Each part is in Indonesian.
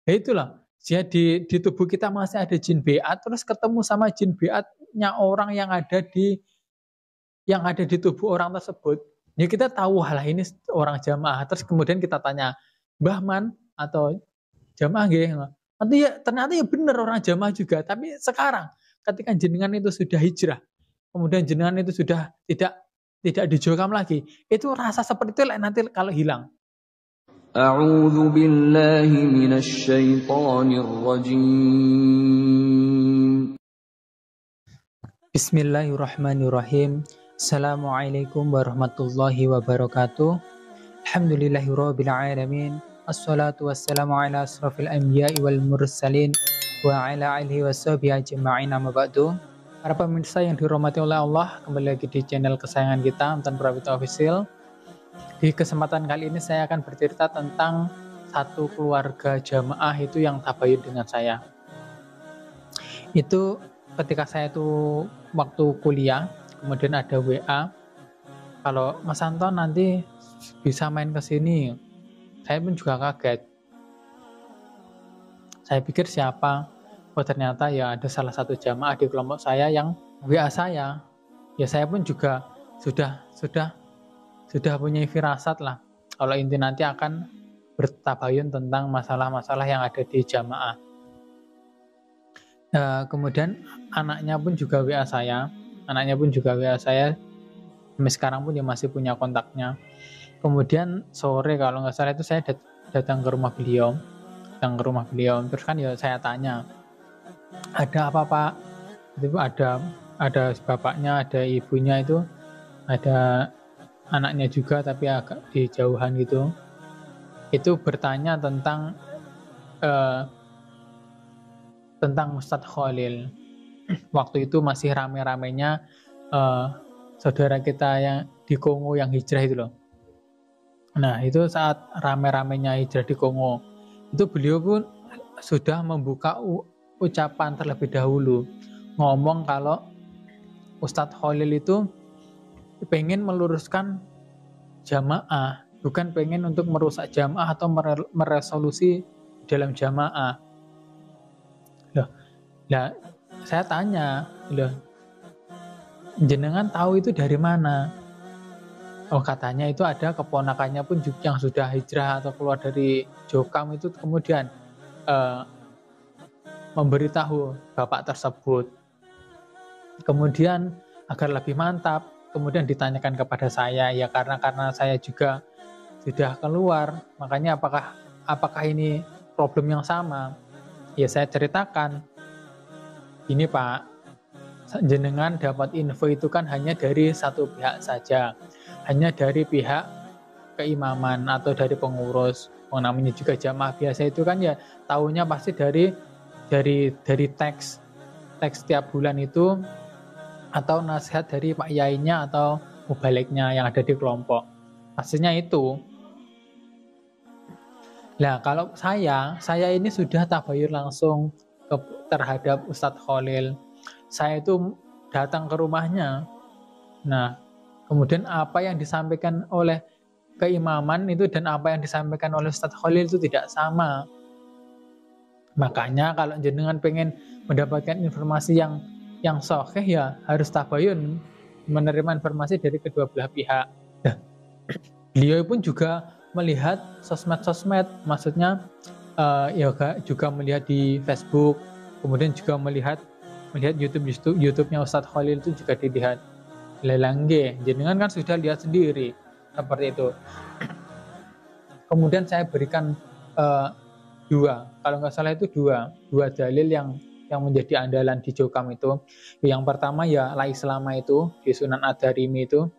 Ya itulah, di tubuh kita masih ada jin beat, terus ketemu sama jin beatnya orang yang ada di tubuh orang tersebut. Ya kita tahu hal ini orang jamaah, terus kemudian kita tanya, Mbah Man atau jamaah nggih. Nanti ya ternyata ya benar orang jamaah juga, tapi sekarang ketika jenengan itu sudah hijrah, kemudian jenengan itu sudah tidak dijokam lagi, itu rasa seperti itu nanti kalau hilang. أعوذ بالله من الشيطان الرجيم. Bismillahirrahmanirrahim. Assalamualaikum warahmatullahi wabarakatuh. Alhamdulillahirabbil alamin. Assalatu wassalamu ala asrofil anbiya'i wal mursalin wa ala alihi washabihi ajma'in, amma ba'du. Para pemirsa yang dirahmati oleh Allah, kembali lagi di channel kesayangan kita, Amtan Prawito Official. Di kesempatan kali ini saya akan bercerita tentang satu keluarga jamaah itu yang tabayun dengan saya. Itu ketika saya itu waktu kuliah, kemudian ada WA, kalau Mas Anton nanti bisa main ke sini. Saya pun juga kaget. Saya pikir siapa? Oh ternyata ya ada salah satu jamaah di kelompok saya yang WA saya. Ya saya pun juga sudah punya firasat lah. Kalau inti nanti akan bertabayun tentang masalah-masalah yang ada di jamaah. Kemudian anaknya pun juga WA saya. Sampai sekarang pun dia masih punya kontaknya. Kemudian sore kalau nggak salah itu saya datang ke rumah beliau. Terus kan ya saya tanya, ada apa Pak? Itu ada bapaknya, ada ibunya itu, ada anaknya juga tapi agak di jauhan gitu. Itu bertanya tentang Ustadz Khalil. Waktu itu masih rame-ramenya saudara kita yang di Kongo yang hijrah itu loh. Nah itu saat rame-ramenya hijrah di Kongo, itu beliau pun sudah membuka ucapan terlebih dahulu, ngomong kalau Ustadz Khalil itu pengen meluruskan jamaah, bukan pengen untuk merusak jamaah atau meresolusi dalam jamaah. Loh, saya tanya, loh, jenengan tahu itu dari mana? Oh katanya itu ada keponakannya pun juga yang sudah hijrah atau keluar dari Jokam itu kemudian memberitahu bapak tersebut. Kemudian agar lebih mantap, kemudian ditanyakan kepada saya, ya karena saya juga sudah keluar, makanya apakah ini problem yang sama? Ya saya ceritakan, ini Pak, jenengan dapat info itu kan hanya dari satu pihak saja, hanya dari pihak keimaman atau dari pengurus. Namanya juga jamaah biasa itu kan ya tahunya pasti dari teks setiap bulan itu atau nasihat dari Pak Yainya atau mubaliknya yang ada di kelompok. Pastinya itu. Nah kalau saya ini sudah tabayun langsung terhadap Ustadz Khalil. Saya itu datang ke rumahnya. Nah kemudian apa yang disampaikan oleh keimaman itu dan apa yang disampaikan oleh Ustadz Khalil itu tidak sama. Makanya kalau jenengan pengen mendapatkan informasi yang sahih ya harus tabayun, menerima informasi dari kedua belah pihak. Nah, beliau pun juga melihat sosmed, maksudnya ya juga melihat di Facebook, kemudian juga melihat YouTube-nya Ustadz Khalil itu juga dilihat. Lelangge, jenengan kan sudah lihat sendiri seperti itu. Kemudian saya berikan dua, kalau nggak salah itu dua dalil yang menjadi andalan di Jokam itu. Yang pertama ya la Islama itu di Sunan Ad-Darimi itu.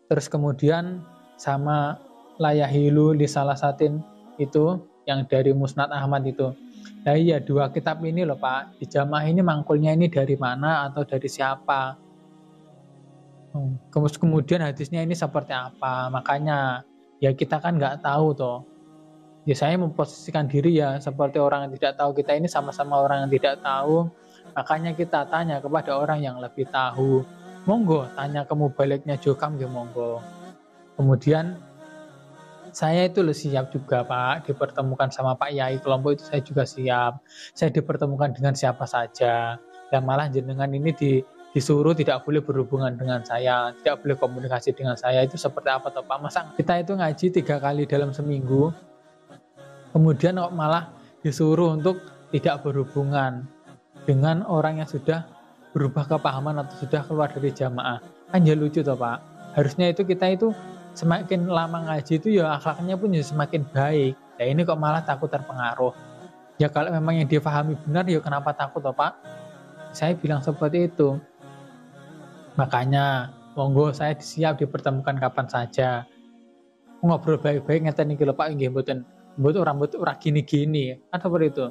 Terus kemudian sama layahilu li salasatin itu yang dari Musnad Ahmad itu. Nah iya dua kitab ini loh Pak, di jamaah ini mangkulnya ini dari mana atau dari siapa? Kemudian hadisnya ini seperti apa? Makanya ya kita kan nggak tahu toh. Ya saya memposisikan diri ya seperti orang yang tidak tahu, kita ini sama-sama orang yang tidak tahu, makanya kita tanya kepada orang yang lebih tahu. Monggo tanya ke mubaliknya Jokam ya monggo. Kemudian Saya itu loh siap juga Pak, dipertemukan sama Pak Yai kelompok itu saya juga siap. Saya dipertemukan dengan siapa saja. Dan malah jenengan ini disuruh tidak boleh berhubungan dengan saya, tidak boleh komunikasi dengan saya. Itu seperti apa toh Pak? Masa kita itu ngaji 3 kali dalam seminggu, kemudian kok malah disuruh untuk tidak berhubungan dengan orang yang sudah berubah kepahaman atau sudah keluar dari jamaah. Kan ya lucu toh Pak. Harusnya itu kita itu semakin lama ngaji itu ya akhlaknya pun ya semakin baik. Ya ini kok malah takut terpengaruh. Ya kalau memang yang difahami benar ya kenapa takut toh Pak? Saya bilang seperti itu. Makanya monggo saya siap dipertemukan kapan saja. Ngobrol baik-baik ngeten iki lho Pak, nggih mboten ora gini-gini. Kan seperti itu.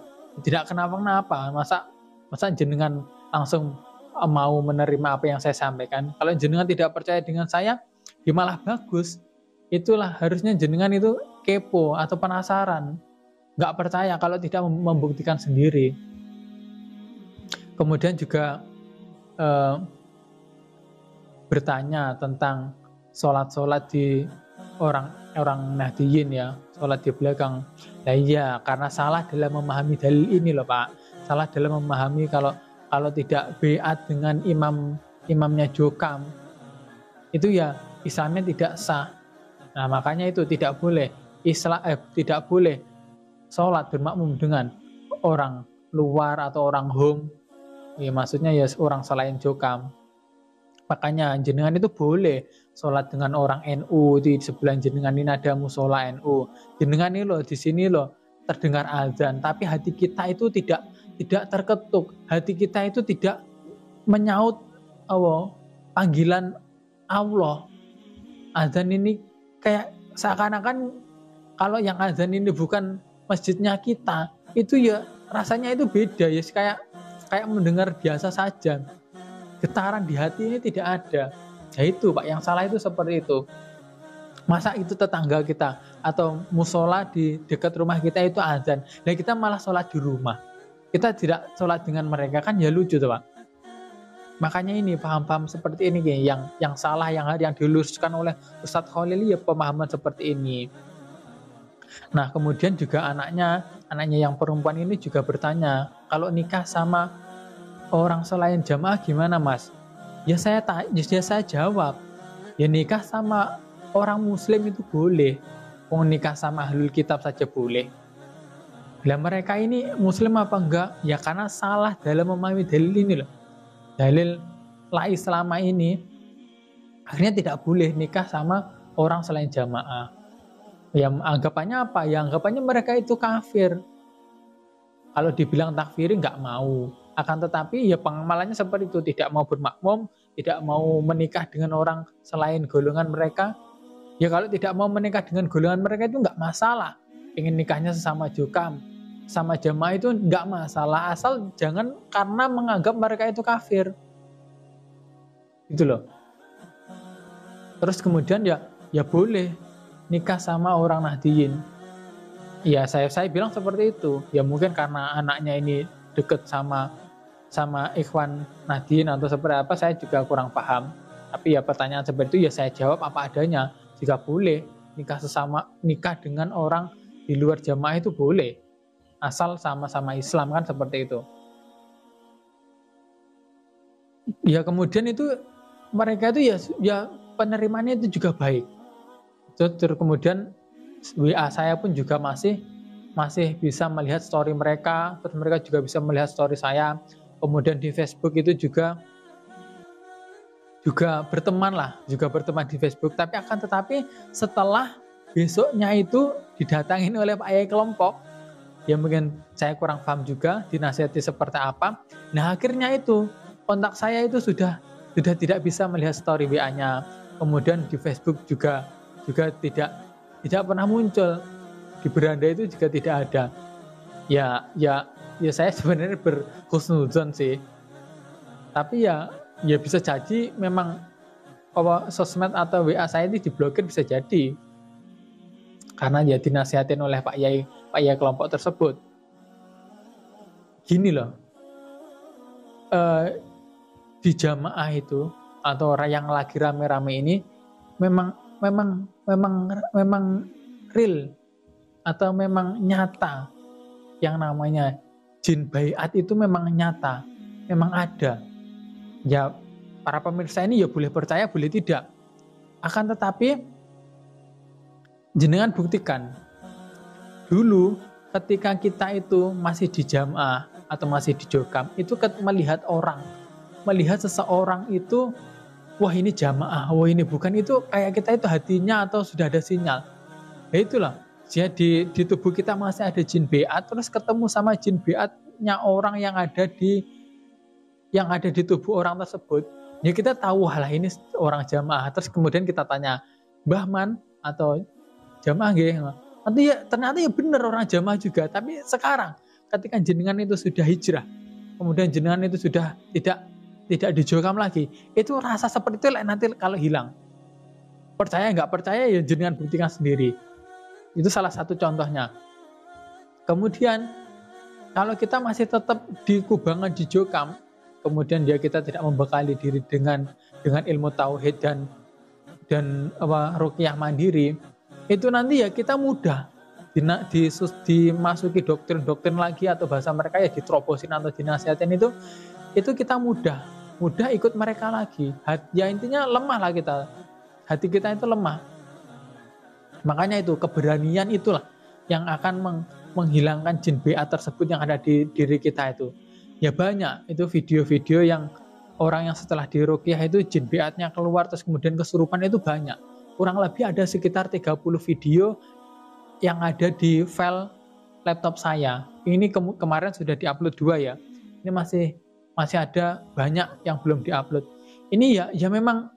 Tidak kenapa-kenapa. Masa jenengan langsung mau menerima apa yang saya sampaikan. Kalau jenengan tidak percaya dengan saya, ya malah bagus. Itulah harusnya jenengan itu kepo atau penasaran. Nggak percaya kalau tidak membuktikan sendiri. Kemudian juga bertanya tentang sholat-sholat di orang Nahdiyin ya, sholat di belakang. Nah iya, karena salah dalam memahami dalil ini loh Pak. Salah dalam memahami kalau tidak beat dengan imamnya Jokam, itu ya Islamnya tidak sah. Nah makanya itu tidak boleh tidak boleh sholat bermakmum dengan orang luar atau orang home. Ya maksudnya ya orang selain Jokam. Makanya jenengan itu boleh sholat dengan orang NU, di sebelah jenengan ini ada musola NU. Jenengan ini loh di sini loh terdengar azan, tapi hati kita itu tidak terketuk, hati kita itu tidak menyaut panggilan Allah. Azan ini kayak seakan-akan kalau yang azan ini bukan masjidnya kita, itu ya rasanya itu beda ya, kayak mendengar biasa saja. Getaran di hati ini tidak ada. Ya itu Pak, yang salah itu seperti itu. Masa itu tetangga kita atau musola di dekat rumah kita itu azan, dan kita malah sholat di rumah. Kita tidak sholat dengan mereka, kan ya lucu tuh Pak. Makanya ini paham-paham seperti ini yang salah, yang diluruskan oleh Ustadz Khalil ya pemahaman seperti ini. Nah kemudian juga anaknya yang perempuan ini juga bertanya, kalau nikah sama orang selain jamaah gimana Mas? Ya saya jawab, ya nikah sama orang muslim itu boleh. Mau nikah sama ahlul kitab saja boleh. Lah mereka ini muslim apa enggak? Ya karena salah dalam memahami dalil ini loh. Dalil la Islama ini akhirnya tidak boleh nikah sama orang selain jamaah. Ya anggapannya apa? Ya anggapannya mereka itu kafir. Kalau dibilang takfiri nggak mau. Akan tetapi ya pengamalannya seperti itu, tidak mau bermakmum, tidak mau menikah dengan orang selain golongan mereka. Ya kalau tidak mau menikah dengan golongan mereka itu nggak masalah. Ingin nikahnya sesama Jokam, sama jamaah itu nggak masalah, asal jangan karena menganggap mereka itu kafir. Gitu loh. Terus kemudian ya boleh nikah sama orang Nahdiyin. Ya saya bilang seperti itu. Ya mungkin karena anaknya ini deket sama Ikhwan Nahdiyin atau seperti apa, saya juga kurang paham. Tapi ya pertanyaan seperti itu ya saya jawab apa adanya. Jika boleh nikah dengan orang di luar jamaah itu boleh, asal sama-sama Islam, kan seperti itu. Ya kemudian itu mereka itu ya penerimaannya itu juga baik. Terus kemudian WA saya pun juga masih bisa melihat story mereka, terus mereka juga bisa melihat story saya. Kemudian di Facebook itu juga berteman di Facebook. Tetapi setelah besoknya itu didatangin oleh Pak Yai kelompok, ya mungkin saya kurang paham juga dinasihati seperti apa. Nah akhirnya itu kontak saya itu sudah tidak bisa melihat story WA-nya. Kemudian di Facebook juga tidak pernah muncul, di beranda itu juga tidak ada. Ya saya sebenarnya berhusnuzon sih, tapi ya bisa jadi memang sosmed atau WA saya ini diblokir, bisa jadi karena ya dinasihatin oleh Pak Yai kelompok tersebut. Gini loh, di jamaah itu atau orang yang lagi rame-rame ini memang real atau memang nyata yang namanya jin baiat itu memang nyata, memang ada. Ya para pemirsa ini ya boleh percaya, boleh tidak. Akan tetapi jenengan buktikan dulu ketika kita itu masih di jamaah atau masih di jokam, itu melihat seseorang itu, wah ini jamaah, wah ini bukan, itu kayak kita itu hatinya atau sudah ada sinyal. Ya itulah, jadi di tubuh kita masih ada jin beat, terus ketemu sama jin beatnya orang yang ada di tubuh orang tersebut. Ya kita tahu hal ini orang jamaah, terus kemudian kita tanya, Mbah Man atau jamaah nggih? Nanti ya ternyata ya benar orang jamaah juga. Tapi sekarang ketika jenengan itu sudah hijrah, kemudian jenengan itu sudah tidak dijokam lagi, itu rasa seperti itu nanti kalau hilang. Percaya nggak percaya ya jenengan buktikan sendiri. Itu salah satu contohnya. Kemudian kalau kita masih tetap di kubangan di jokam, kemudian kita tidak membekali diri dengan ilmu tauhid dan ruqyah mandiri, itu nanti ya kita mudah dimasuki doktrin lagi, atau bahasa mereka ya diterobosin atau dinasihatin, itu kita mudah ikut mereka lagi. Ya intinya lemah lah kita, hati kita itu lemah. Makanya itu keberanian itulah yang akan menghilangkan jin beat tersebut yang ada di diri kita itu. Ya banyak itu video-video yang orang yang setelah diruqyah itu jin beatnya keluar terus kemudian kesurupan, itu banyak. Kurang lebih ada sekitar 30 video yang ada di file laptop saya. Ini kemarin sudah diupload 2 ya. Ini masih ada banyak yang belum diupload. Ini ya memang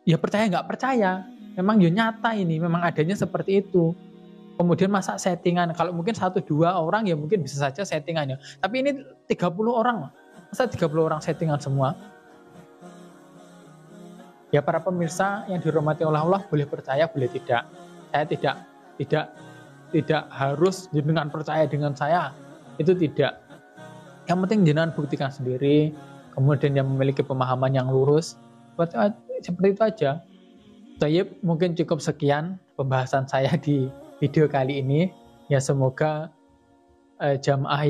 ya percaya nggak percaya, memang ya nyata, ini memang adanya seperti itu. Kemudian masa settingan, kalau mungkin 1-2 orang ya mungkin bisa saja settingannya. Tapi ini 30 orang, masa 30 orang settingan semua? Ya para pemirsa yang dihormati oleh Allah, boleh percaya, boleh tidak. Saya tidak harus jenengan percaya dengan saya, itu tidak. Yang penting jenengan buktikan sendiri, kemudian yang memiliki pemahaman yang lurus, seperti itu aja. Tayyib, mungkin cukup sekian pembahasan saya di video kali ini. Ya semoga jamaah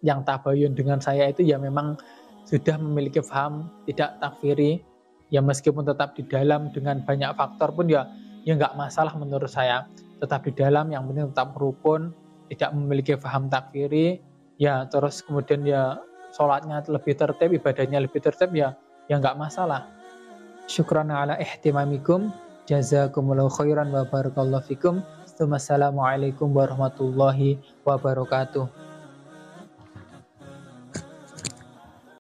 yang tabayun dengan saya itu ya memang sudah memiliki paham tidak takfiri. Ya meskipun tetap di dalam dengan banyak faktor pun ya nggak masalah menurut saya. Tetap di dalam, yang penting tetap rukun, tidak memiliki paham takfiri. Ya terus kemudian ya sholatnya lebih tertib, ibadahnya lebih tertib, ya nggak masalah. Syukran ala ihtimamikum. Jazakumullahu khairan wa barakallahu fikum. Assalamualaikum warahmatullahi wabarakatuh.